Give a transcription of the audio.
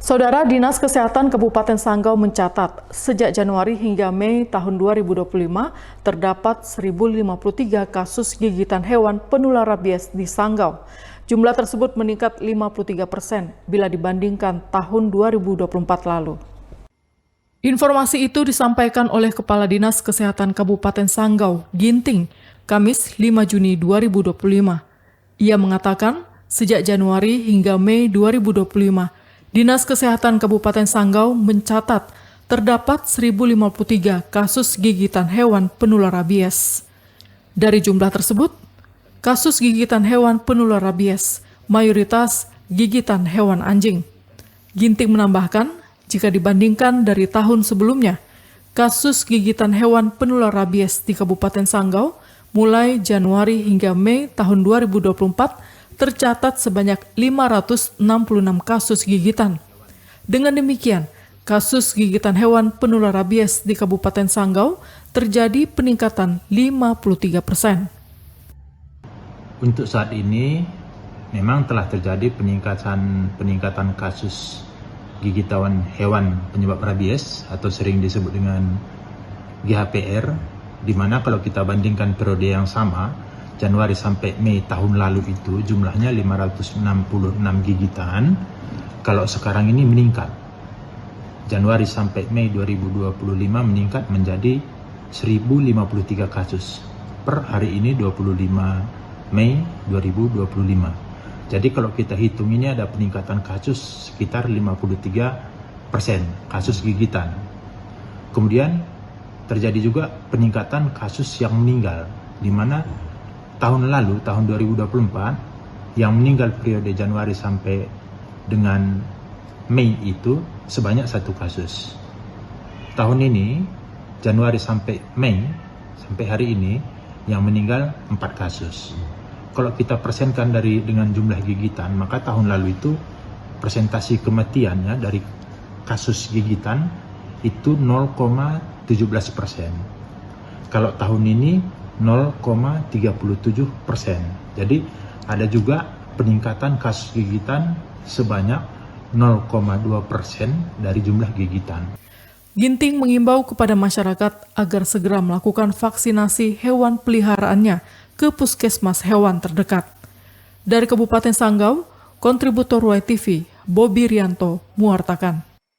Saudara, Dinas Kesehatan Kabupaten Sanggau mencatat sejak Januari hingga Mei tahun 2025 terdapat 1.053 kasus gigitan hewan penular rabies di Sanggau. Jumlah tersebut meningkat 53% bila dibandingkan tahun 2024 lalu. Informasi itu disampaikan oleh Kepala Dinas Kesehatan Kabupaten Sanggau, Ginting, Kamis 5 Juni 2025. Ia mengatakan sejak Januari hingga Mei 2025, Dinas Kesehatan Kabupaten Sanggau mencatat terdapat 1.053 kasus gigitan hewan penular rabies. Dari jumlah tersebut, kasus gigitan hewan penular rabies mayoritas gigitan hewan anjing. Ginting menambahkan, jika dibandingkan dari tahun sebelumnya, kasus gigitan hewan penular rabies di Kabupaten Sanggau mulai Januari hingga Mei tahun 2024 tercatat sebanyak 566 kasus gigitan. Dengan demikian, kasus gigitan hewan penular rabies di Kabupaten Sanggau terjadi peningkatan 53%. Untuk saat ini, memang telah terjadi peningkatan kasus gigitan hewan penyebab rabies atau sering disebut dengan GHPR, di mana kalau kita bandingkan periode yang sama, Januari sampai Mei tahun lalu itu jumlahnya 566 gigitan, kalau sekarang ini meningkat. Januari sampai Mei 2025 meningkat menjadi 1.053 kasus per hari ini 25 Mei 2025. Jadi kalau kita hitung ini ada peningkatan kasus sekitar 53% kasus gigitan. Kemudian terjadi juga peningkatan kasus yang meninggal, di mana tahun lalu, tahun 2024, yang meninggal periode Januari sampai dengan Mei itu sebanyak 1 kasus. Tahun ini, Januari sampai Mei, sampai hari ini, yang meninggal 4 kasus. Kalau kita persenkan dengan jumlah gigitan, maka tahun lalu itu persentasi kematiannya dari kasus gigitan itu 0,17%. Kalau tahun ini 0,37%. Jadi ada juga peningkatan kasus gigitan sebanyak 0,2% dari jumlah gigitan. Ginting mengimbau kepada masyarakat agar segera melakukan vaksinasi hewan peliharaannya ke puskesmas hewan terdekat. Dari Kabupaten Sanggau, kontributor YTV Bobi Rianto mewartakan.